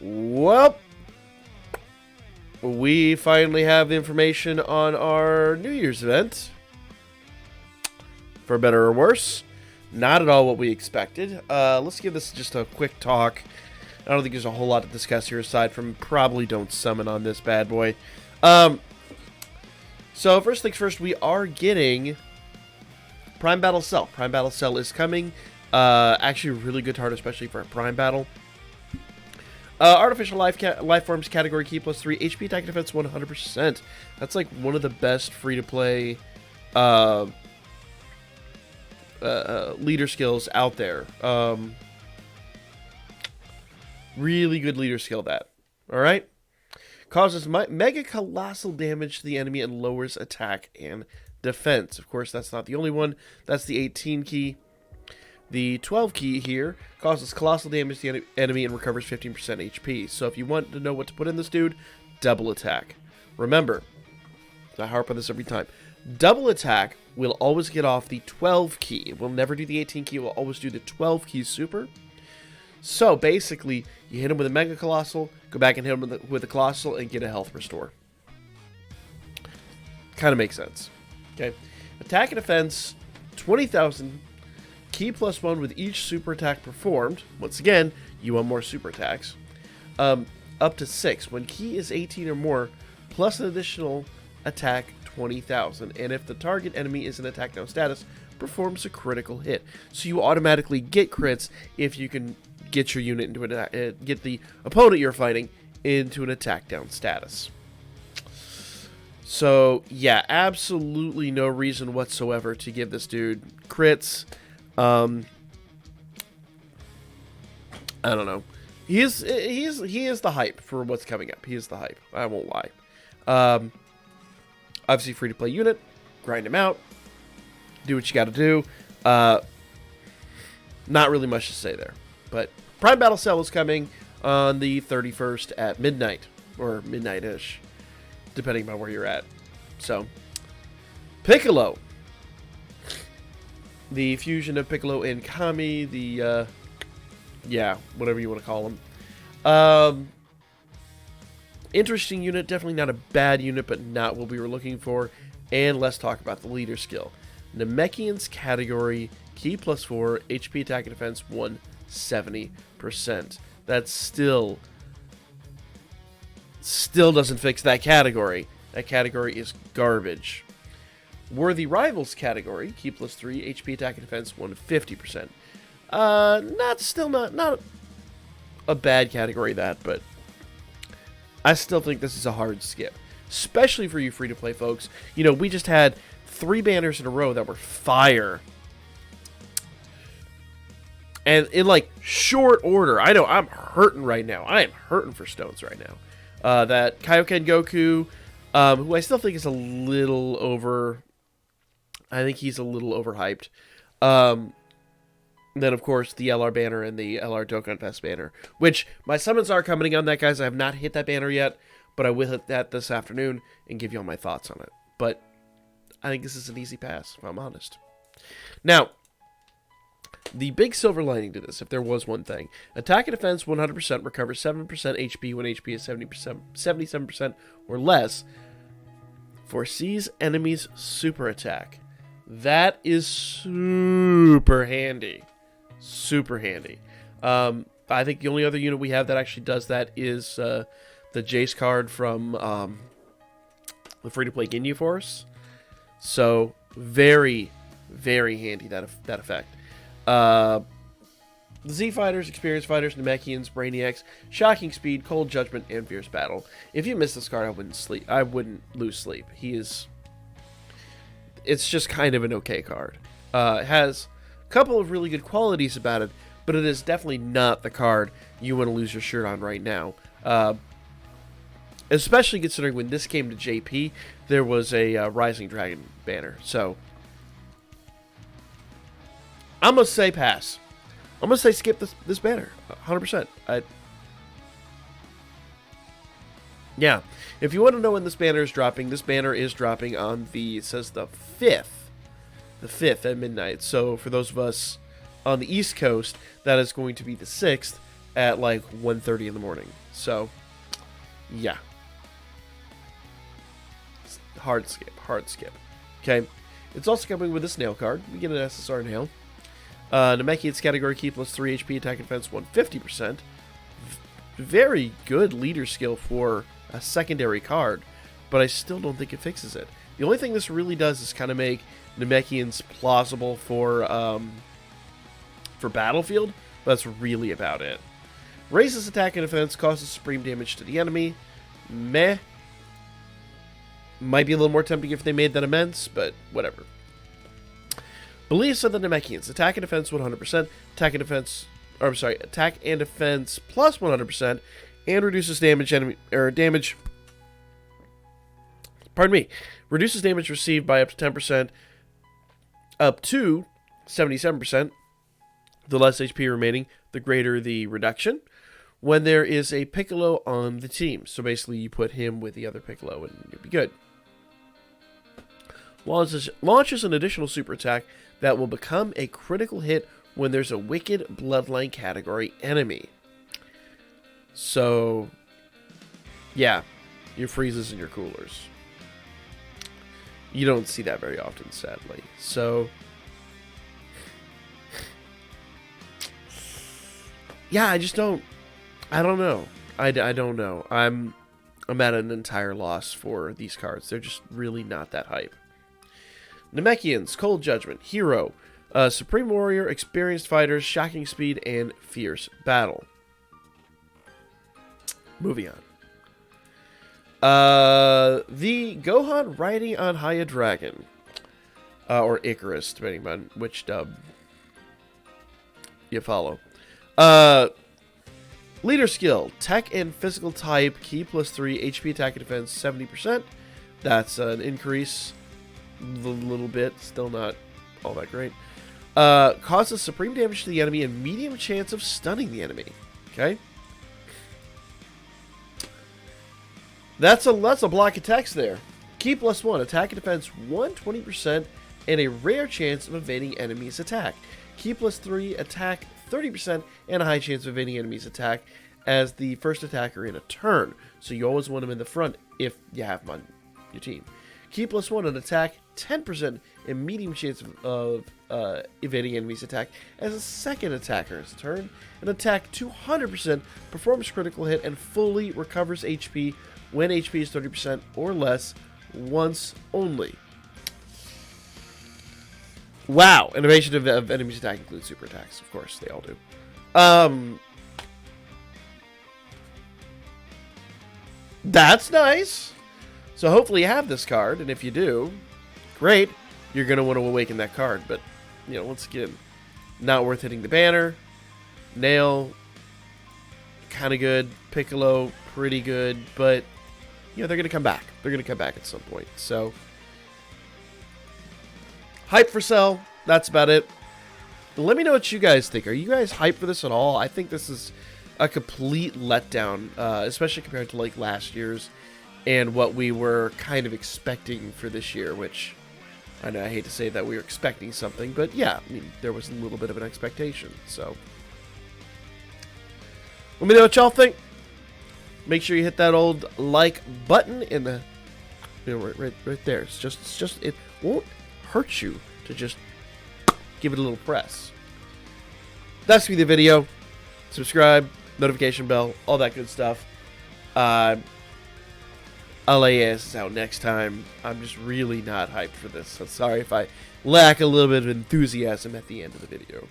Well, we finally have information on our New Year's event. For better or worse, not at all what we expected. Let's give this just a quick talk. I don't think there's a whole lot to discuss here aside from probably don't summon on this bad boy. So first things first, we are getting Prime Battle Cell. Prime Battle Cell is coming. Actually, a really good card, especially for a Prime Battle. Artificial life forms category key +3 HP attack defense 100%. That's like one of the best free to play leader skills out there. Really good leader skill, that. Alright? Causes mega colossal damage to the enemy and lowers attack and defense. Of course, that's not the only one. That's the 18 key. The 12 key here causes colossal damage to the enemy and recovers 15% HP. So if you want to know what to put in this dude, double attack. Remember, I harp on this every time. Double attack will always get off the 12 key. It will never do the 18 key. It will always do the 12 key super. So basically, you hit him with a Mega Colossal, go back and hit him with a Colossal, and get a health restore. Kind of makes sense. Okay. Attack and defense, 20,000. Key +1 with each super attack performed. Once again, you want more super attacks. Up to 6. When key is 18 or more, plus an additional attack 20,000. And if the target enemy is in attack down status, performs a critical hit. So you automatically get crits if you can get your unit into an get the opponent you're fighting into an attack down status. So yeah, absolutely no reason whatsoever to give this dude crits. I don't know. He is the hype for what's coming up. He is the hype. I won't lie. Obviously, free to play unit. Grind him out. Do what you got to do. Not really much to say there. But Prime Battle Cell is coming on the 31st at midnight. Or midnight-ish. Depending on where you're at. So, Piccolo. The fusion of Piccolo and Kami. The, yeah, whatever you want to call them. Interesting unit. Definitely not a bad unit, but not what we were looking for. And let's talk about the leader skill. Namekian's category, key +4, HP attack and defense 170%. That still doesn't fix that category. That category is garbage. Worthy Rivals category, key +3, HP attack and defense 150%. Not a bad category, that, but I still think this is a hard skip. Especially for you free-to-play folks. You know, we just had 3 banners in a row that were fire. And in, like, short order. I know, I'm hurting right now. I am hurting for stones right now. That Kaioken Goku, who I still think is a little over... I think he's a little overhyped. Then, of course, the LR banner and the LR Dokkan Fest banner. Which, my summons are coming on that, guys. I have not hit that banner yet. But I will hit that this afternoon and give you all my thoughts on it. But I think this is an easy pass, if I'm honest. Now, the big silver lining to this, if there was one thing. Attack and defense 100%, recovers 7% HP when HP is 77% or less. Foresees enemies' super attack. That is super handy. Super handy. I think the only other unit we have that actually does that is... the Jace card from the free-to-play Ginyu Force. So, very, very handy, that effect. The Z Fighters, Experienced Fighters, Namekians, Brainiacs, Shocking Speed, Cold Judgment, and Fierce Battle. If you miss this card, I wouldn't lose sleep. It's just kind of an okay card. It has a couple of really good qualities about it, but it is definitely not the card you want to lose your shirt on right now. Especially considering when this came to JP, there was a Rising Dragon banner. So, I'm going to say pass. I'm going to say skip this banner. 100%. Yeah. If you want to know when this banner is dropping on the, it says the 5th. The 5th at midnight. So, for those of us on the East Coast, that is going to be the 6th. at like 1:30 in the morning. So, yeah. Hard skip. Okay. It's also coming with a snail card. We get an SSR Nail. Namekian's category key plus 3 HP, attack and defense 150%. Very good leader skill for a secondary card, but I still don't think it fixes it. The only thing this really does is kind of make Namekians plausible for Battlefield, but that's really about it. Raises attack and defense, causes supreme damage to the enemy. Meh. Might be a little more tempting if they made that immense, but whatever. Beliefs of the Namekians: attack and defense 100%, attack and defense plus 100%, and reduces reduces damage received by up to 10%, up to 77%. The less HP remaining, the greater the reduction. When there is a Piccolo on the team, so basically you put him with the other Piccolo and you'll be good. Launches an additional super attack that will become a critical hit when there's a wicked bloodline category enemy. So, yeah, your freezes and your coolers. You don't see that very often, sadly. So, yeah, I don't know. I don't know. I'm at an entire loss for these cards. They're just really not that hype. Namekians: Cold Judgment, Hero, Supreme Warrior, Experienced Fighters, Shocking Speed, and Fierce Battle. Moving on. The Gohan riding on Haya Dragon, or Icarus, depending on which dub you follow. Leader skill: Tech and Physical type, key plus 3, HP, attack and defense 70%. That's an increase. A little bit, still not all that great. Causes supreme damage to the enemy and medium chance of stunning the enemy. Okay, that's a block of text there. Key plus 1, attack and defense 120%, and a rare chance of evading enemies' attack. Key plus 3, attack 30%, and a high chance of evading enemies' attack as the first attacker in a turn. So you always want him in the front if you have him on your team. Key plus 1, an attack 10% and medium chance of evading enemy's attack as a second attacker in his turn. An attack 200%, performs critical hit, and fully recovers HP when HP is 30% or less once only. Wow. Innovation of enemy's attack includes super attacks. Of course, they all do. That's nice. So hopefully you have this card, and if you do, great. You're going to want to awaken that card. But, you know, once again, not worth hitting the banner. Nail, kind of good. Piccolo, pretty good. But, you know, they're going to come back. They're going to come back at some point. So, hype for Cell. That's about it. Let me know what you guys think. Are you guys hyped for this at all? I think this is a complete letdown, especially compared to, like, last year's and what we were kind of expecting for this year, which I know I hate to say that we were expecting something, but yeah, I mean, there was a little bit of an expectation. So, let me know what y'all think. Make sure you hit that old like button in the, you know, right there. It's just it won't hurt you to just give it a little press. That's me the video. Subscribe, notification bell, all that good stuff. LAS is out next time. I'm just really not hyped for this. So sorry if I lack a little bit of enthusiasm at the end of the video.